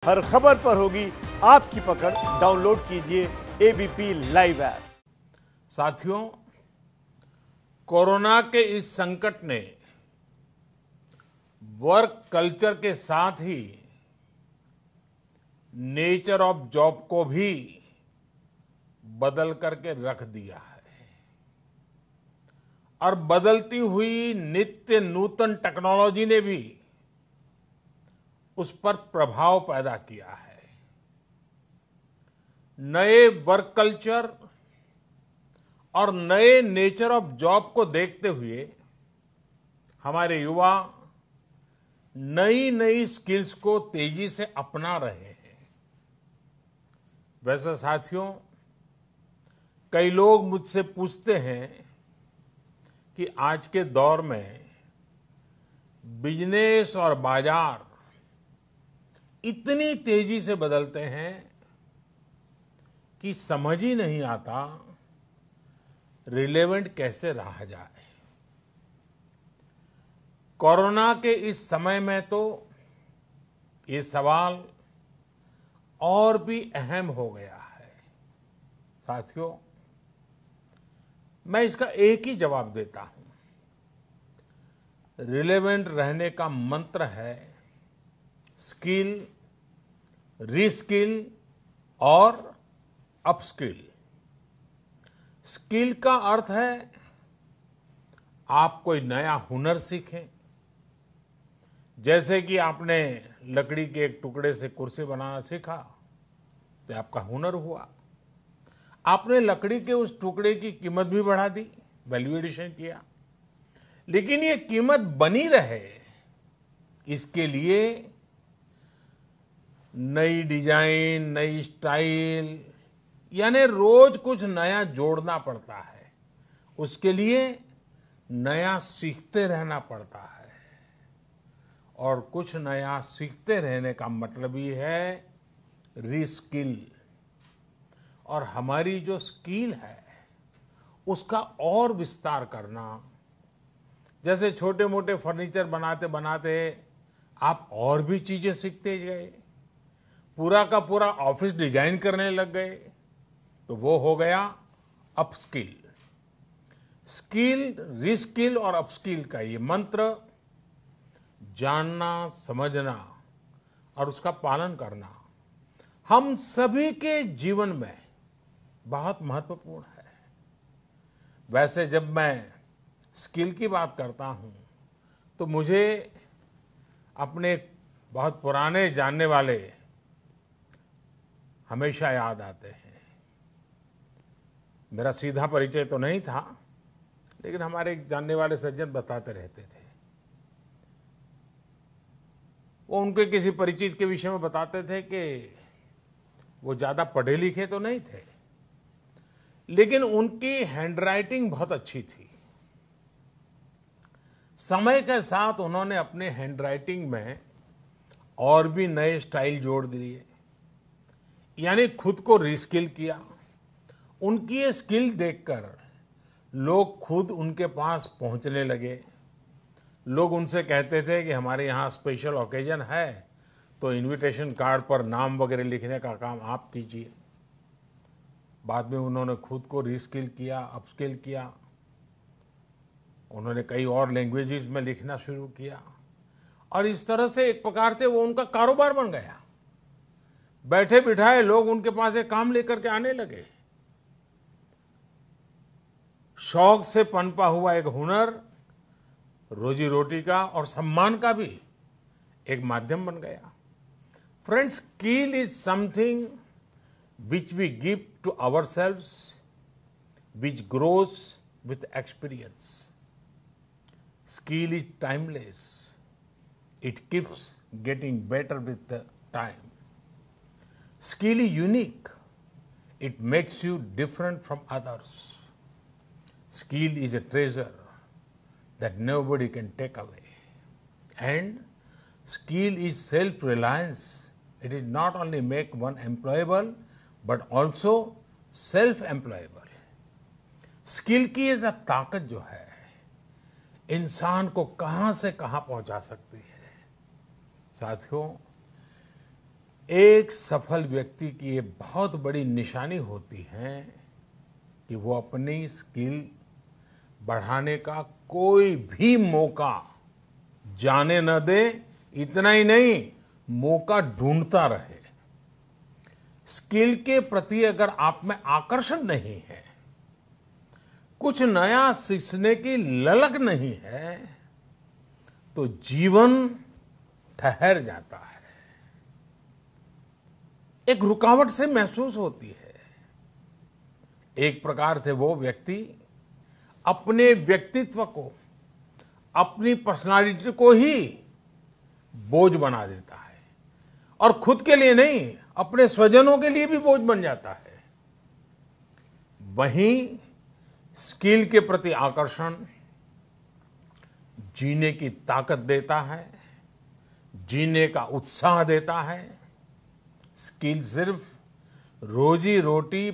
हर खबर पर होगी आपकी पकड़। डाउनलोड कीजिए एबीपी लाइव ऐप। साथियों, कोरोना के इस संकट ने वर्क कल्चर के साथ ही नेचर ऑफ जॉब को भी बदल करके रख दिया है और बदलती हुई नित्य नूतन टेक्नोलॉजी ने भी उस पर प्रभाव पैदा किया है। नए वर्क कल्चर और नए नेचर ऑफ जॉब को देखते हुए हमारे युवा नई नई स्किल्स को तेजी से अपना रहे हैं। वैसे साथियों, कई लोग मुझसे पूछते हैं कि आज के दौर में बिजनेस और बाजार इतनी तेजी से बदलते हैं कि समझ ही नहीं आता रिलेवेंट कैसे रहा जाए। कोरोना के इस समय में तो ये सवाल और भी अहम हो गया है। साथियों, मैं इसका एक ही जवाब देता हूं। रिलेवेंट रहने का मंत्र है स्किल, रीस्किल और अपस्किल। स्किल का अर्थ है आप कोई नया हुनर सीखें। जैसे कि आपने लकड़ी के एक टुकड़े से कुर्सी बनाना सीखा तो आपका हुनर हुआ। आपने लकड़ी के उस टुकड़े की कीमत भी बढ़ा दी, वैल्यू एडिशन किया। लेकिन ये कीमत बनी रहे इसके लिए नई डिजाइन, नई स्टाइल, यानी रोज कुछ नया जोड़ना पड़ता है। उसके लिए नया सीखते रहना पड़ता है। और कुछ नया सीखते रहने का मतलब ही है रीस्किल। और हमारी जो स्किल है उसका और विस्तार करना। जैसे छोटे मोटे फर्नीचर बनाते बनाते आप और भी चीजें सीखते गए, पूरा का पूरा ऑफिस डिजाइन करने लग गए, तो वो हो गया अपस्किल। स्किल, रीस्किल और अपस्किल का ये मंत्र जानना, समझना और उसका पालन करना हम सभी के जीवन में बहुत महत्वपूर्ण है। वैसे जब मैं स्किल की बात करता हूं तो मुझे अपने बहुत पुराने जानने वाले हमेशा याद आते हैं। मेरा सीधा परिचय तो नहीं था, लेकिन हमारे एक जानने वाले सज्जन बताते रहते थे। वो उनके किसी परिचित के विषय में बताते थे कि वो ज्यादा पढ़े लिखे तो नहीं थे, लेकिन उनकी हैंडराइटिंग बहुत अच्छी थी। समय के साथ उन्होंने अपने हैंडराइटिंग में और भी नए स्टाइल जोड़ दिए, यानी खुद को रीस्किल किया। उनकी ये स्किल देखकर लोग खुद उनके पास पहुंचने लगे। लोग उनसे कहते थे कि हमारे यहाँ स्पेशल ओकेजन है तो इनविटेशन कार्ड पर नाम वगैरह लिखने का काम आप कीजिए। बाद में उन्होंने खुद को रीस्किल किया, अपस्किल किया। उन्होंने कई और लैंग्वेजेस में लिखना शुरू किया और इस तरह से एक प्रकार से वो उनका कारोबार बन गया। बैठे बिठाए लोग उनके पास एक काम लेकर के आने लगे। शौक से पनपा हुआ एक हुनर रोजी रोटी का और सम्मान का भी एक माध्यम बन गया। Friends, skill is something which we give to ourselves, which grows with experience. Skill is timeless. It keeps getting better with the time. Skill is unique. It makes you different from others. Skill is a treasure that nobody can take away. And skill is self-reliance. It is not only make one employable, but also self employable. Skill की ये ताकत जो है इंसान को कहां से कहां पहुंचा सकती है। साथियों, एक सफल व्यक्ति की ये बहुत बड़ी निशानी होती है कि वो अपनी स्किल बढ़ाने का कोई भी मौका जाने न दे। इतना ही नहीं, मौका ढूंढता रहे। स्किल के प्रति अगर आप में आकर्षण नहीं है, कुछ नया सीखने की ललक नहीं है, तो जीवन ठहर जाता है, एक रुकावट से महसूस होती है। एक प्रकार से वो व्यक्ति अपने व्यक्तित्व को, अपनी पर्सनालिटी को ही बोझ बना देता है और खुद के लिए नहीं, अपने स्वजनों के लिए भी बोझ बन जाता है। वहीं स्किल के प्रति आकर्षण जीने की ताकत देता है, जीने का उत्साह देता है। स्किल सिर्फ रोजी रोटी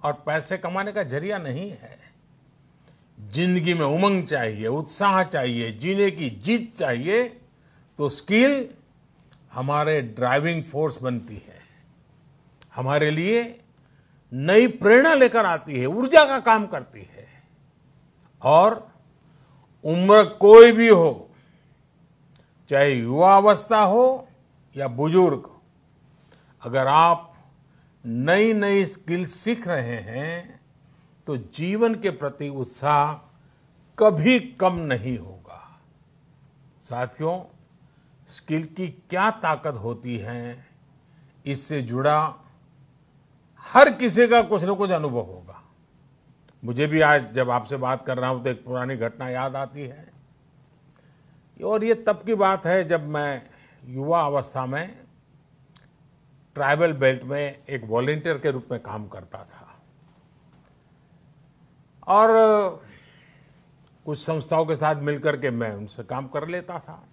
और पैसे कमाने का जरिया नहीं है। जिंदगी में उमंग चाहिए, उत्साह चाहिए, जीने की जीत चाहिए, तो स्किल हमारे ड्राइविंग फोर्स बनती है, हमारे लिए नई प्रेरणा लेकर आती है, ऊर्जा का काम करती है। और उम्र कोई भी हो, चाहे युवा अवस्था हो या बुजुर्ग, अगर आप नई नई स्किल सीख रहे हैं तो जीवन के प्रति उत्साह कभी कम नहीं होगा। साथियों, स्किल की क्या ताकत होती है, इससे जुड़ा हर किसी का कुछ न कुछ अनुभव होगा। मुझे भी आज जब आपसे बात कर रहा हूं तो एक पुरानी घटना याद आती है। और ये तब की बात है जब मैं युवा अवस्था में ट्राइबल बेल्ट में एक वॉलंटियर के रूप में काम करता था और कुछ संस्थाओं के साथ मिलकर के मैं उनसे काम कर लेता था।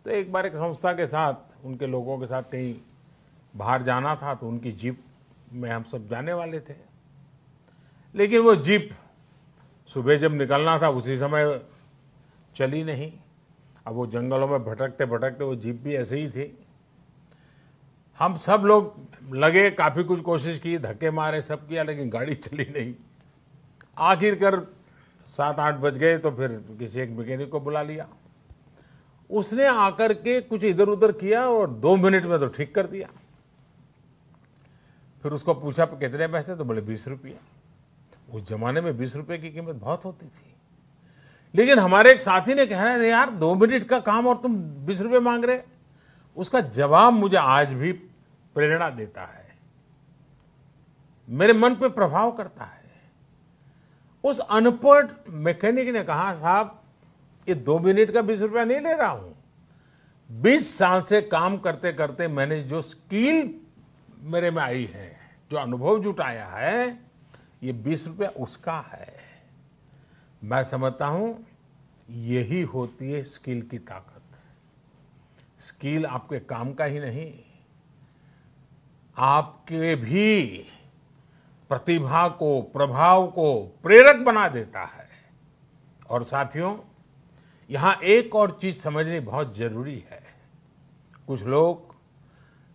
तो एक बार एक संस्था के साथ, उनके लोगों के साथ कहीं बाहर जाना था, तो उनकी जीप में हम सब जाने वाले थे। लेकिन वो जीप सुबह जब निकलना था उसी समय चली नहीं। अब वो जंगलों में भटकते भटकते वो जीप भी ऐसे ही थी। हम सब लोग लगे, काफी कुछ कोशिश की, धक्के मारे, सब किया, लेकिन गाड़ी चली नहीं। आखिरकार 7-8 बज गए तो फिर किसी एक मैकेनिक को बुला लिया। उसने आकर के कुछ इधर उधर किया और 2 मिनट में तो ठीक कर दिया। फिर उसको पूछा कितने पैसे, तो बोले 20 रुपया। उस जमाने में 20 रुपए की कीमत बहुत होती थी। लेकिन हमारे एक साथी ने कहा, यार 2 मिनट का काम और तुम 20 रुपए मांग रहे। उसका जवाब मुझे आज भी प्रेरणा देता है, मेरे मन पे प्रभाव करता है। उस अनपढ़ मैकेनिक ने कहा, साहब ये 2 मिनट का 20 रुपया नहीं ले रहा हूं, 20 साल से काम करते करते मैंने जो स्किल मेरे में आई है, जो अनुभव जुटाया है, ये 20 रुपया उसका है। मैं समझता हूं यही होती है स्किल की ताकत। स्किल आपके काम का ही नहीं, आपके भी प्रतिभा को, प्रभाव को प्रेरक बना देता है। और साथियों, यहां एक और चीज समझनी बहुत जरूरी है। कुछ लोग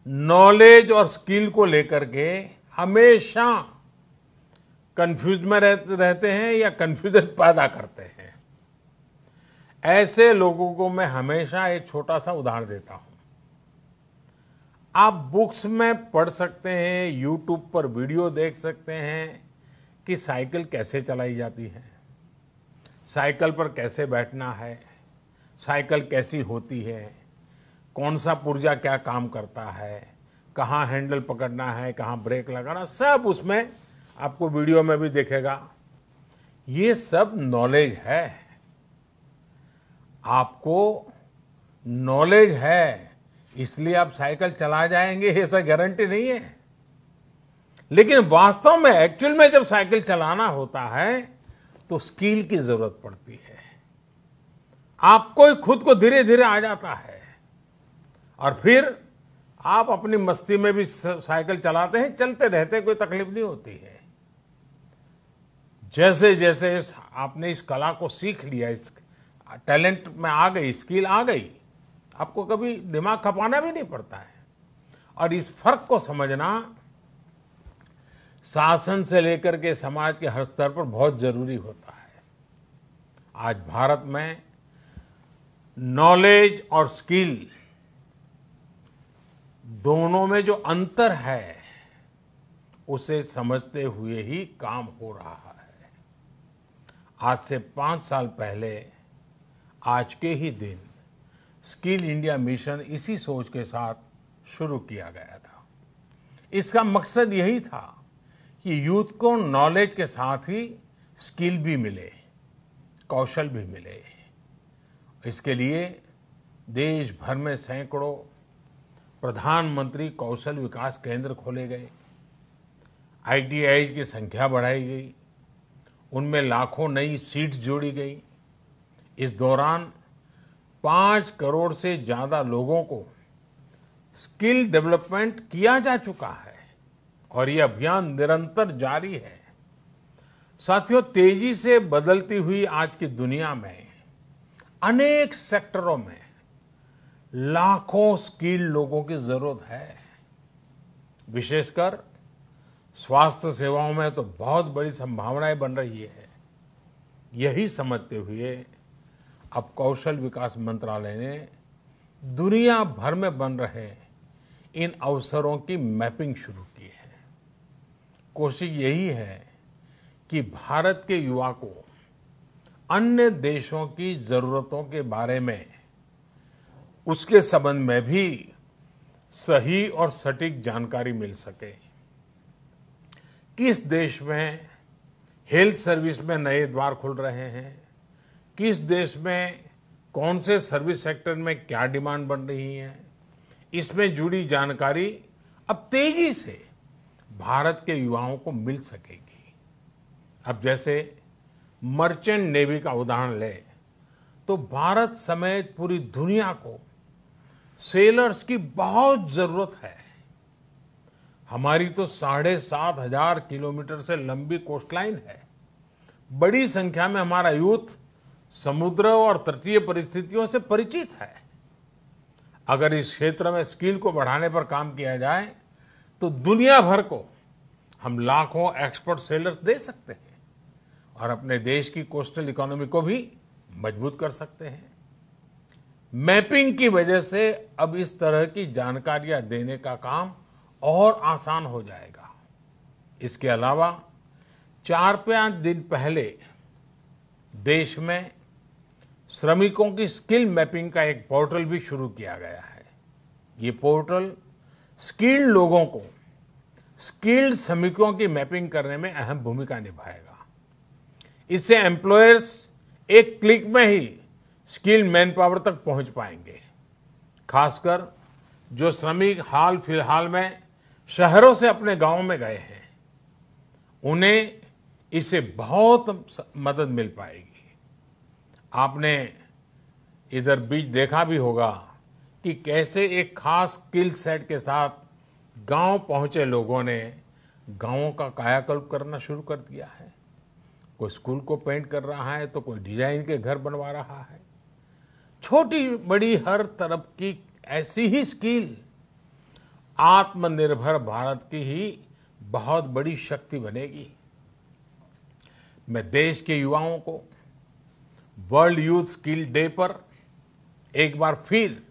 नॉलेज और स्किल को लेकर के हमेशा कंफ्यूज में रहते हैं या कंफ्यूजन पैदा करते हैं। ऐसे लोगों को मैं हमेशा एक छोटा सा उदाहरण देता हूं। आप बुक्स में पढ़ सकते हैं, यूट्यूब पर वीडियो देख सकते हैं कि साइकिल कैसे चलाई जाती है, साइकिल पर कैसे बैठना है, साइकिल कैसी होती है, कौन सा पुर्जा क्या काम करता है, कहाँ हैंडल पकड़ना है, कहाँ ब्रेक लगाना, सब उसमें आपको वीडियो में भी दिखेगा। ये सब नॉलेज है। आपको नॉलेज है इसलिए आप साइकिल चला जाएंगे, ऐसा गारंटी नहीं है। लेकिन वास्तव में, एक्चुअल में जब साइकिल चलाना होता है तो स्किल की जरूरत पड़ती है। आपको ही खुद को धीरे धीरे आ जाता है और फिर आप अपनी मस्ती में भी साइकिल चलाते हैं, चलते रहते, कोई तकलीफ नहीं होती है। जैसे जैसे आपने इस कला को सीख लिया, इस टैलेंट में आ गई, स्किल आ गई, आपको कभी दिमाग खपाना भी नहीं पड़ता है और इस फर्क को समझना शासन से लेकर के समाज के हर स्तर पर बहुत जरूरी होता है। आज भारत में नॉलेज और स्किल दोनों में जो अंतर है उसे समझते हुए ही काम हो रहा है। आज से 5 साल पहले आज के ही दिन स्किल इंडिया मिशन इसी सोच के साथ शुरू किया गया था। इसका मकसद यही था कि यूथ को नॉलेज के साथ ही स्किल भी मिले, कौशल भी मिले। इसके लिए देश भर में सैकड़ों प्रधानमंत्री कौशल विकास केंद्र खोले गए, ITI की संख्या बढ़ाई गई, उनमें लाखों नई सीट्स जोड़ी गई। इस दौरान 5 करोड़ से ज्यादा लोगों को स्किल डेवलपमेंट किया जा चुका है और ये अभियान निरंतर जारी है। साथियों, तेजी से बदलती हुई आज की दुनिया में अनेक सेक्टरों में लाखों स्किल्ड लोगों की जरूरत है। विशेषकर स्वास्थ्य सेवाओं में तो बहुत बड़ी संभावनाएं बन रही है। यही समझते हुए अब कौशल विकास मंत्रालय ने दुनिया भर में बन रहे इन अवसरों की मैपिंग शुरू की है। कोशिश यही है कि भारत के युवा को अन्य देशों की जरूरतों के बारे में, उसके संबंध में भी सही और सटीक जानकारी मिल सके। किस देश में हेल्थ सर्विस में नए द्वार खुल रहे हैं, किस देश में कौन से सर्विस सेक्टर में क्या डिमांड बन रही है, इसमें जुड़ी जानकारी अब तेजी से भारत के युवाओं को मिल सकेगी। अब जैसे मर्चेंट नेवी का उदाहरण ले तो भारत समेत पूरी दुनिया को सेलर्स की बहुत जरूरत है। हमारी तो 7,500 किलोमीटर से लंबी कोस्टलाइन है। बड़ी संख्या में हमारा यूथ समुद्र और तटीय परिस्थितियों से परिचित है। अगर इस क्षेत्र में स्किल को बढ़ाने पर काम किया जाए तो दुनिया भर को हम लाखों एक्सपर्ट सेलर्स दे सकते हैं और अपने देश की कोस्टल इकोनॉमी को भी मजबूत कर सकते हैं। मैपिंग की वजह से अब इस तरह की जानकारियां देने का काम और आसान हो जाएगा। इसके अलावा 4-5 दिन पहले देश में श्रमिकों की स्किल मैपिंग का एक पोर्टल भी शुरू किया गया है। ये पोर्टल स्किल्ड लोगों को स्किल्ड श्रमिकों की मैपिंग करने में अहम भूमिका निभाएगा। इससे एम्प्लॉयर्स एक क्लिक में ही स्किल्ड मैन पावर तक पहुंच पाएंगे। खासकर जो श्रमिक हाल फिलहाल में शहरों से अपने गांव में गए हैं, उन्हें इससे बहुत मदद मिल पाएगी। आपने इधर बीच देखा भी होगा कि कैसे एक खास स्किल सेट के साथ गांव पहुंचे लोगों ने गांवों का कायाकल्प करना शुरू कर दिया है। कोई स्कूल को पेंट कर रहा है तो कोई डिजाइन के घर बनवा रहा है। छोटी बड़ी हर तरफ की ऐसी ही स्किल आत्मनिर्भर भारत की ही बहुत बड़ी शक्ति बनेगी। मैं देश के युवाओं को वर्ल्ड यूथ स्किल डे पर एक बार फिर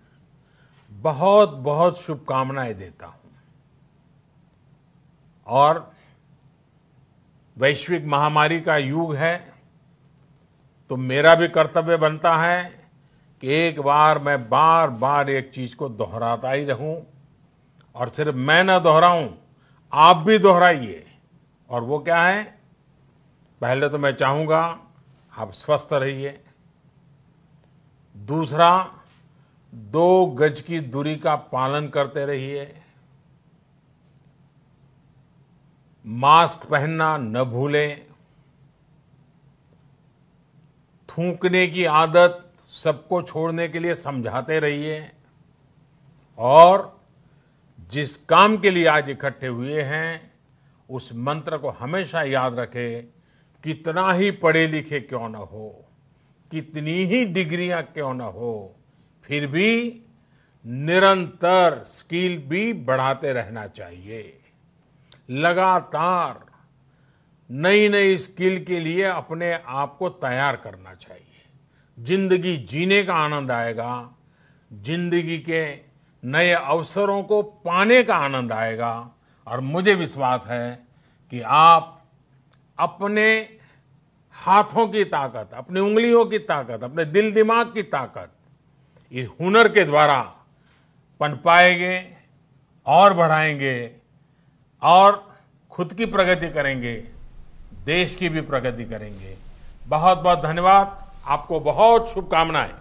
बहुत बहुत शुभकामनाएं देता हूं और वैश्विक महामारी का युग है तो मेरा भी कर्तव्य बनता है कि एक बार मैं बार बार एक चीज को दोहराता ही रहूं और सिर्फ मैं ना दोहराऊं, आप भी दोहराइए। और वो क्या है? पहले तो मैं चाहूंगा आप स्वस्थ रहिए। दूसरा, 2 गज की दूरी का पालन करते रहिए। मास्क पहनना न भूलें। थूकने की आदत सबको छोड़ने के लिए समझाते रहिए और जिस काम के लिए आज इकट्ठे हुए हैं उस मंत्र को हमेशा याद रखें। कितना ही पढ़े लिखे क्यों न हो, कितनी ही डिग्रियां क्यों न हो, फिर भी निरंतर स्किल भी बढ़ाते रहना चाहिए। लगातार नई नई स्किल के लिए अपने आप को तैयार करना चाहिए। जिंदगी जीने का आनंद आएगा, जिंदगी के नए अवसरों को पाने का आनंद आएगा। और मुझे विश्वास है कि आप अपने हाथों की ताकत, अपनी उंगलियों की ताकत, अपने दिल दिमाग की ताकत इस हुनर के द्वारा पनपाएंगे और बढ़ाएंगे और खुद की प्रगति करेंगे, देश की भी प्रगति करेंगे। बहुत बहुत धन्यवाद। आपको बहुत शुभकामनाएं।